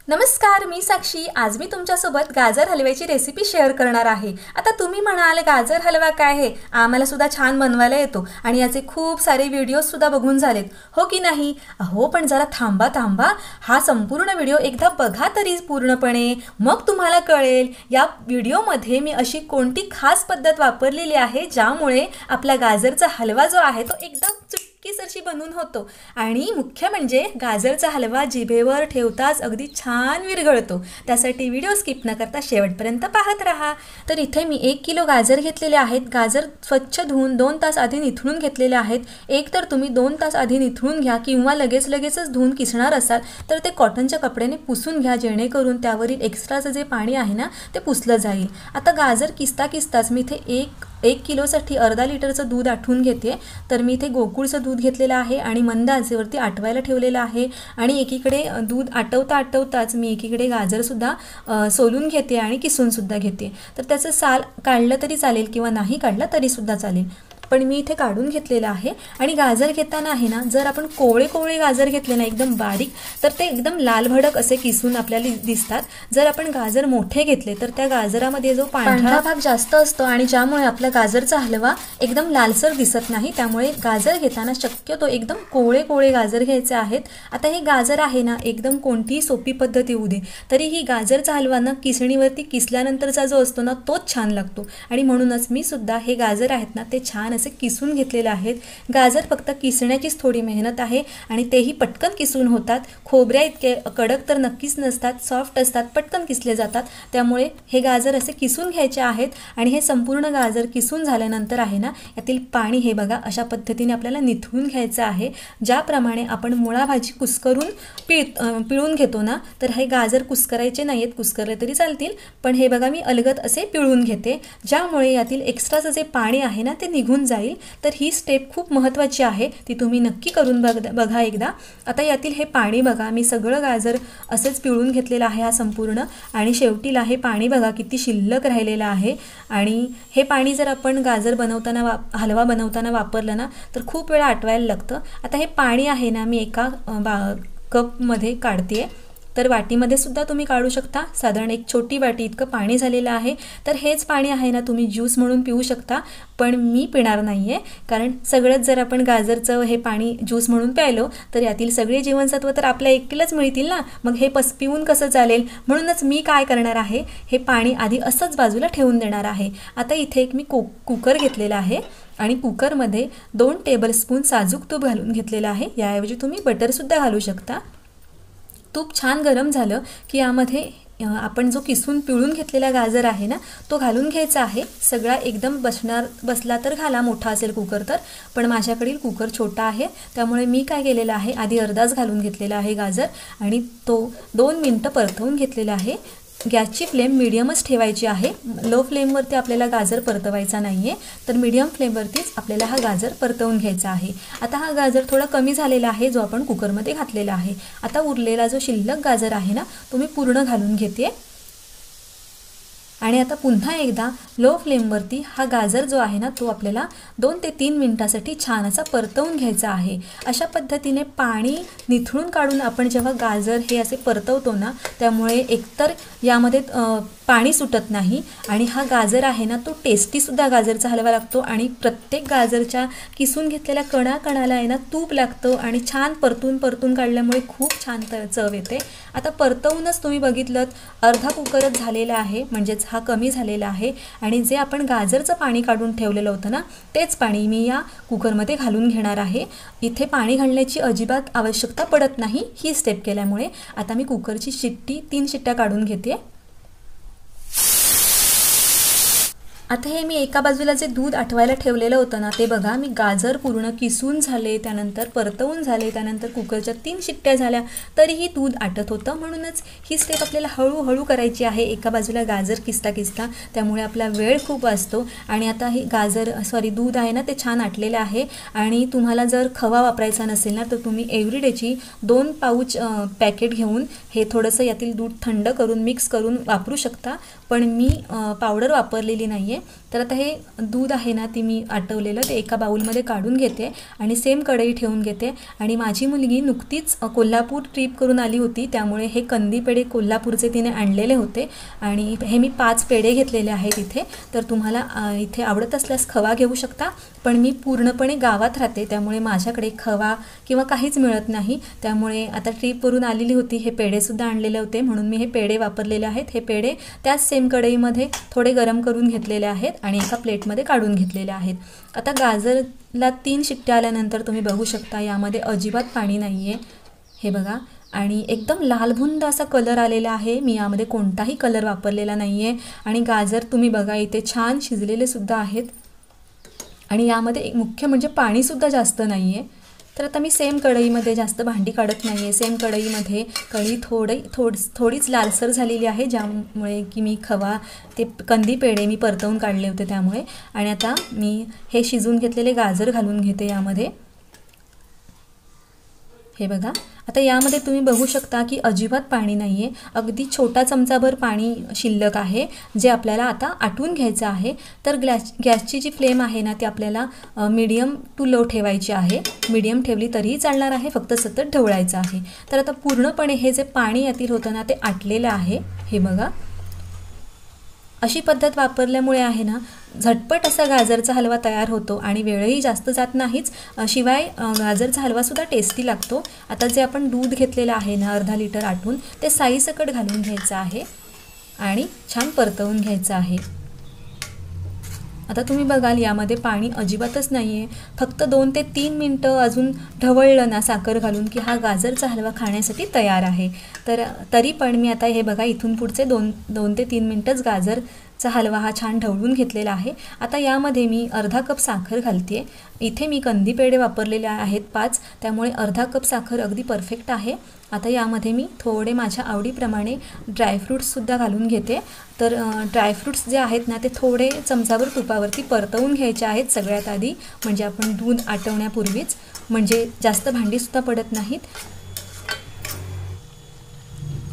नमस्कार, मी साक्षी। आज मी तुमच्यासोबत गाजर हलव्याची रेसिपी शेअर करणार आहे। आता तुम्ही म्हणाल गाजर हलवा काय आहे? आम्हाला सुद्धा छान बनवायला येतो आणि याचे खूप सारे व्हिडिओज सुद्धा बघून झालेत, हो की नाही? हो, पण जरा थांबा, हा संपूर्ण व्हिडिओ एकदा बघा तरी पूर्णपणे, मग तुम्हाला कळेल या व्हिडिओमध्ये मी अशी कोणती खास पद्धत वापरलेली आहे ज्यामुळे आपला गाजरचा हलवा जो आहे तो एकदम सरशी बनून होतो। आणि मुख्य म्हणजे गाजरचा हलवा जिभेवर ठेवताच अगदी छान विरघळतो। त्यासाठी व्हिडिओ स्किप न करता शेवटपर्यंत पाहत राहा। तर इथे मी 1 किलो गाजर घेतलेले आहेत। गाजर स्वच्छ धुवून 2 तास आधी निथळून घेतलेले आहेत। एक तर तुम्ही 2 तास आधी निथळून घ्या किंवा लगेचच धुवून किसणार असाल तर ते कॉटनच्या कपड्याने पुसून घ्या, जेणेकरून त्यावरील एक्स्ट्राचं जे पाणी आहे ना ते पुसलं जाईल। आता गाजर किसताच मी इथे 1 किलोसाठी अर्धा लिटरचं दूध आटवून घेते। तर मी इथे गोकुळचं दूध घेतलेलं आहे आणि मंद आचेवरती आटवायला ठेवलेलं आहे। आणि एकीकडे दूध आटवताच मी एकीकडे गाजरसुद्धा सोलून घेते आणि किसून सुद्धा घेते। तर त्याचं साल काढलं तरी चालेल किंवा नाही काढलं तरी सुद्धा चालेल, पण मी इथे काढून घेतलेलं आहे। आणि गाजर घेताना आहे ना, जर आपण कोवळे गाजर घेतले ना एकदम बारीक, तर ते एकदम लाल भडक असे किसून आपल्याला दिसतात। जर आपण गाजर मोठे घेतले तर त्या गाजरामध्ये जो पांढरा भाग जास्त असतो आणि ज्यामुळे आपला गाजरचा हलवा एकदम लालसर दिसत नाही। त्यामुळे गाजर घेताना शक्यतो एकदम कोवळे गाजर घ्यायचे आहेत। आता हे गाजर आहे ना, एकदम कोणतीही सोपी पद्धत येऊ दे तरी ही गाजरचा हलवा ना किसणीवरती किसल्यानंतरचा जो असतो ना तोच छान लागतो। आणि म्हणूनच मी सुद्धा हे गाजर आहेत ना ते छान असे किसून घेतलेले आहेत। गाजर फक्त किसण्याचीच थोडी मेहनत आहे आणि तेही पटकन किसून होतात। खोबऱ्या इतके कडक तर नक्कीच नसतात, सॉफ्ट असतात, पटकन किसले जातात। त्यामुळे हे गाजर असे किसून घ्यायचे आहेत। आणि हे संपूर्ण गाजर किसून झाल्यानंतर आहे ना, यातील पाणी हे बघा अशा पद्धतीने आपल्याला निथळून घ्यायचं आहे। ज्याप्रमाणे आपण मुळा भाजी कुस्करून पिळून घेतो ना, तर हे गाजर कुस्करायचे नाहीत, कुस्करले तरी चालतील, पण हे बघा मी अलगद असे पिळून घेते, ज्यामुळे यातील एक्स्ट्राचं जे पाणी आहे ना ते निघून जाईल। तर ही स्टेप खूप महत्त्वाची आहे, ती तुम्ही नक्की करून बघा एकदा। आता यातील हे पाणी बघा, मी सगळं गाजर असेच पिळून घेतलेलं आहे हा संपूर्ण, आणि शेवटीला हे पाणी बघा किती शिल्लक राहिलेलं आहे। आणि हे पाणी जर आपण गाजर बनवताना हलवा बनवताना वापरलं ना तर खूप वेळा आटवायला लागतं। आता हे पाणी आहे ना मी एका कपमध्ये काढते, तर वाटीमध्ये सुद्धा तुम्ही काढू शकता। साधारण एक छोटी वाटी इतकं पाणी झालेलं आहे। तर हेच पाणी आहे ना तुम्ही ज्यूस म्हणून पिऊ शकता, पण मी पिणार नाही आहे, कारण सगळंच जर आपण गाजरचं हे पाणी ज्यूस म्हणून प्यायलो तर यातील सगळे जीवनसत्व तर आपल्या एकटीलाच मिळतील ना, मग हे पिऊन कसं चालेल? म्हणूनच मी काय करणार आहे, हे पाणी आधी असंच बाजूला ठेवून देणार आहे। आता इथे एक मी कुकर घेतलेला आहे आणि कुकरमध्ये 2 टेबलस्पून साजूक तूप घालून घेतलेलं आहे। याऐवजी तुम्ही बटरसुद्धा घालू शकता। तूप छान गरम झालं की यामध्ये आपण जो किसून पिळून घेतलेला गाजर आहे ना तो घालून घ्यायचा आहे। सगळा एकदम बसला तर घाला, मोठा असेल कुकर तर, पण माझ्याकडील कुकर छोटा आहे त्यामुळे मी काय केलेलं आहे, आधी अर्धाच घालून घेतलेला आहे गाजर आणि तो 2 मिनिटं परतवून घेतलेला आहे। गॅसची फ्लेम मीडियमच ठेवायची आहे, लो फ्लेमवरती आपल्याला गाजर परतवायचा नाही आहे, तर मीडियम फ्लेमवरतीच आपल्याला हा गाजर परतवून घ्यायचा आहे। आता हा गाजर थोडा कमी झालेला आहे जो आपण कुकरमध्ये घातलेला आहे। आता उरलेला जो शिल्लक गाजर आहे ना तो मी पूर्ण घालून घेते आणि आता पुन्हा एकदा लो फ्लेमवरती हा गाजर जो आहे ना तो आपल्याला 2 ते 3 मिनिटांसाठी छान असा परतवून घ्यायचा आहे। अशा पद्धतीने पाणी निथळून काढून आपण जेव्हा गाजर हे असे परतवतो ना, त्यामुळे एकतर यामध्ये पाणी सुटत नाही आणि हा गाजर आहे ना तो टेस्टीसुद्धा गाजरचा हलवा लागतो आणि प्रत्येक गाजरच्या किसून घेतलेल्या कणाला आहे ना तूप लागतं आणि छान परतून काढल्यामुळे खूप छान चव येते। आता परतवूनच तुम्ही बघितलं अर्धा कुकरच झालेला आहे, म्हणजेच हा कमी झालेला आहे। आणि जे आपण गाजरचं पाणी काढून ठेवलेलं होतं ना तेच पाणी मी या कुकरमध्ये घालून घेणार आहे। इथे पाणी घालण्याची अजिबात आवश्यकता पडत नाही ही स्टेप केल्यामुळे। आता मी कुकरची 3 शिट्ट्या काढून घेते। आता हे मी एका बाजूला जे दूध आटवायला ठेवलेलं होतं ना ते बघा, मी गाजर पूर्ण किसून झाले, त्यानंतर परतवून झाले, त्यानंतर कुकरच्या 3 शिट्ट्या झाल्या तरीही दूध आटत होतं। म्हणूनच ही स्टेप आपल्याला हळूहळू करायची आहे, एका बाजूला गाजर किसता, त्यामुळे आपला वेळ खूप वाचतो। आणि आता हे दूध आहे ना ते छान आटलेलं आहे। आणि तुम्हाला जर खवा वापरायचा नसेल ना तर तुम्ही एव्हरीडेची 2 पाऊच पॅकेट घेऊन हे थोडंसं यातील दूध थंड करून मिक्स करून वापरू शकता, पण मी पावडर वापरलेली नाही आहे, आहे. तर आता हे दूध आहे ना ती मी आटवलेलं ते एका बाउलमध्ये काढून घेते आणि सेम कढई ठेवून घेते. आणि माझी मुलगी नुकतीच कोल्हापूर ट्रिप करून आली होती, त्यामुळे हे कंदी पेढे कोल्हापूरचे तिने आणलेले होते आणि हे मी 5 पेढे घेतलेले आहेत इथे. तर तुम्हाला इथे आवडत असल्यास खवा घेऊ शकता, पण मी पूर्णपणे गावात राहते त्यामुळे माझ्याकडे खवा किंवा काहीच मिळत नाही. त्यामुळे आता ट्रिपवरून आलेली होती, हे पेढेसुद्धा आणलेले होते म्हणून मी हे पेढे वापरलेले आहेत. हे पेढे त्याच सेम कढईमध्ये थोडे गरम करून घेतलेले आहेत आणि एका प्लेटमध्ये काढून घेतलेले आहेत. आता गाजरला 3 शिट्ट्या आल्यानंतर तुम्ही बघू शकता यामध्ये अजिबात पाणी नाही आहे. हे बघा, आणि एकदम लालभुंद असा कलर आलेला आहे. मी यामध्ये कोणताही कलर वापरलेला नाही आहे. आणि गाजर तुम्ही बघा इथे छान शिजलेले सुद्धा आहेत आणि यामध्ये एक मुख्य म्हणजे पाणीसुद्धा जास्त नाही आहे. तर आता मी सेम कढईमध्ये जास्त भांडी काढत नाही आहे. सेम कढईमध्ये कढई थोडीच लालसर झालेली आहे, ज्यामुळे की मी खवा ते कंदी पेढे मी परतवून काढले होते त्यामुळे. आणि आता मी हे शिजून घेतलेले गाजर घालून घेते यामध्ये. हे बघा, आता यामध्ये तुम्ही बघू शकता की अजिबात पाणी नाही आहे. अगदी छोटा चमचाभर पाणी शिल्लक आहे, जे आपल्याला आता आटवून घ्यायचं आहे. तर गॅसची जी फ्लेम आहे ना ती आपल्याला मीडियम टू लो ठेवायची आहे. मीडियम ठेवली तरीही चालणार आहे, फक्त सतत ढवळायचं आहे. तर आता पूर्णपणे हे जे पाणी यातील होतं ना ते आटलेलं आहे. हे बघा, अशी पद्धत वापरल्यामुळे आहे ना झटपट असा गाजरचा हलवा तयार होतो आणि वेळही जास्त जात नाहीच, शिवाय गाजरचा हलवासुद्धा टेस्टी लागतो. आता जे आपण दूध घेतलेलं आहे ना अर्धा लिटर आटून, ते साईसकट घालून घ्यायचं आहे आणि छान परतवून घ्यायचं आहे. आता तुम्ही बघाल यामध्ये पाणी अजिबातच नाही आहे. फक्त 2 ते 3 मिनटं अजून ढवळलं ना साखर घालून की हा गाजरचा हलवा खाण्यासाठी तयार आहे. तरी पण मी आता हे बघा इथून पुढचे 2 ते 3 मिनटंच गाजरचा हलवा हा छान ढवळून घेतलेला आहे. आता यामध्ये मी अर्धा कप साखर घालते. इथे मी कंदी पेढे वापरलेले आहेत 5, त्यामुळे अर्धा कप साखर अगदी परफेक्ट आहे. आता यामध्ये मी थोडे माझ्या आवडीप्रमाणे ड्रायफ्रूट्ससुद्धा घालून घेते. तर ड्रायफ्रूट्स जे आहेत ना ते थोडे चमचाभर तुपावरती परतवून घ्यायचे आहेत सगळ्यात आधी, म्हणजे आपण दूध आटवण्यापूर्वीच, म्हणजे जास्त भांडीसुद्धा पडत नाहीत.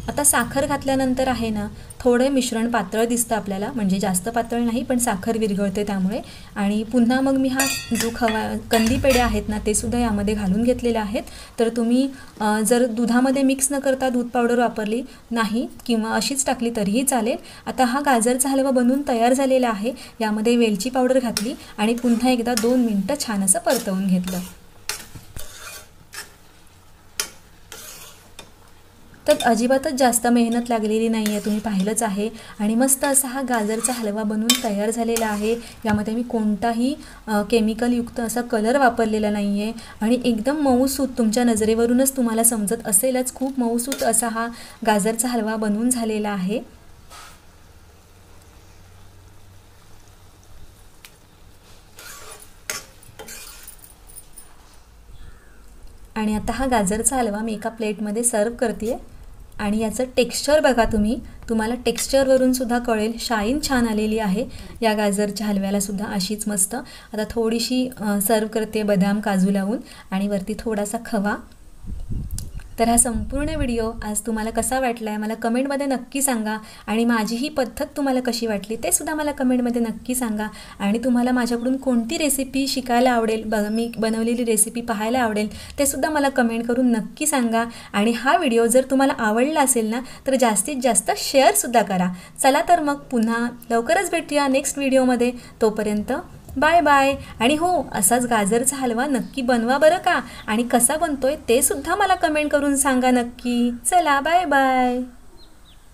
आता साखर घातल्यानंतर आहे ना थोडे मिश्रण पातळ दिसतं आपल्याला, म्हणजे जास्त पातळ नाही पण साखर विरघळते त्यामुळे. आणि पुन्हा मग मी हा जो कंदी पेढे आहेत ना ते सुद्धा यामध्ये घालून घेतलेले आहेत. तर तुम्ही जर दुधामध्ये मिक्स न करता दूध पावडर वापरली नाही किंवा अशीच टाकली तरीही चालेल. आता हा गाजरचा हलवा बनवून तयार झालेला आहे. यामध्ये वेलची पावडर घातली आणि पुन्हा एकदा 2 मिनटं छान असं परतवून घेतलं. तर अजिबातच जास्त मेहनत लागलेली नाही आहे, तुम्ही पाहिलंच आहे. आणि मस्त असा हा गाजरचा हलवा बनवून तयार झालेला आहे. यामध्ये मी कोणताही केमिकलयुक्त असा कलर वापरलेला नाही आहे आणि एकदम मऊसूत, तुमच्या नजरेवरूनच तुम्हाला समजत असेलच, खूप मऊसूत असा हा गाजरचा हलवा बनवून झालेला आहे. आणि आता हा गाजरचा हलवा मी एका प्लेटमध्ये सर्व करते. आणि याचं टेक्स्चर बघा तुम्हाला टेक्स्चरवरून सुद्धा कळेल, शाईन छान आलेली आहे या गाजरच्या हलव्याला सुद्धा अशीच मस्त. आता थोडीशी सर्व करते बदाम काजू लावून आणि वरती थोडासा खवा. तर हा संपूर्ण व्हिडिओ आज तुम्हाला कसा वाटला आहे मला कमेंटमध्ये नक्की सांगा. आणि माझी ही पद्धत तुम्हाला कशी वाटली ते सुद्धा मला कमेंटमध्ये नक्की सांगा. आणि तुम्हाला माझ्याकडून कोणती रेसिपी शिकायला आवडेल, मी बनवलेली रेसिपी पाहायला आवडेल, ते सुद्धा मला कमेंट करून नक्की सांगा. आणि हा व्हिडिओ जर तुम्हाला आवडला असेल ना तर जास्तीत जास्त शेअरसुद्धा करा. चला तर मग पुन्हा लवकरच भेटूया नेक्स्ट व्हिडिओमध्ये. तोपर्यंत बाय बाय. आणि हो, असाच गाजरचा हलवा नक्की बनवा बरं का. आणि कसा बनतोय ते सुद्धा मला कमेंट करून सांगा नक्की. चला बाय बाय.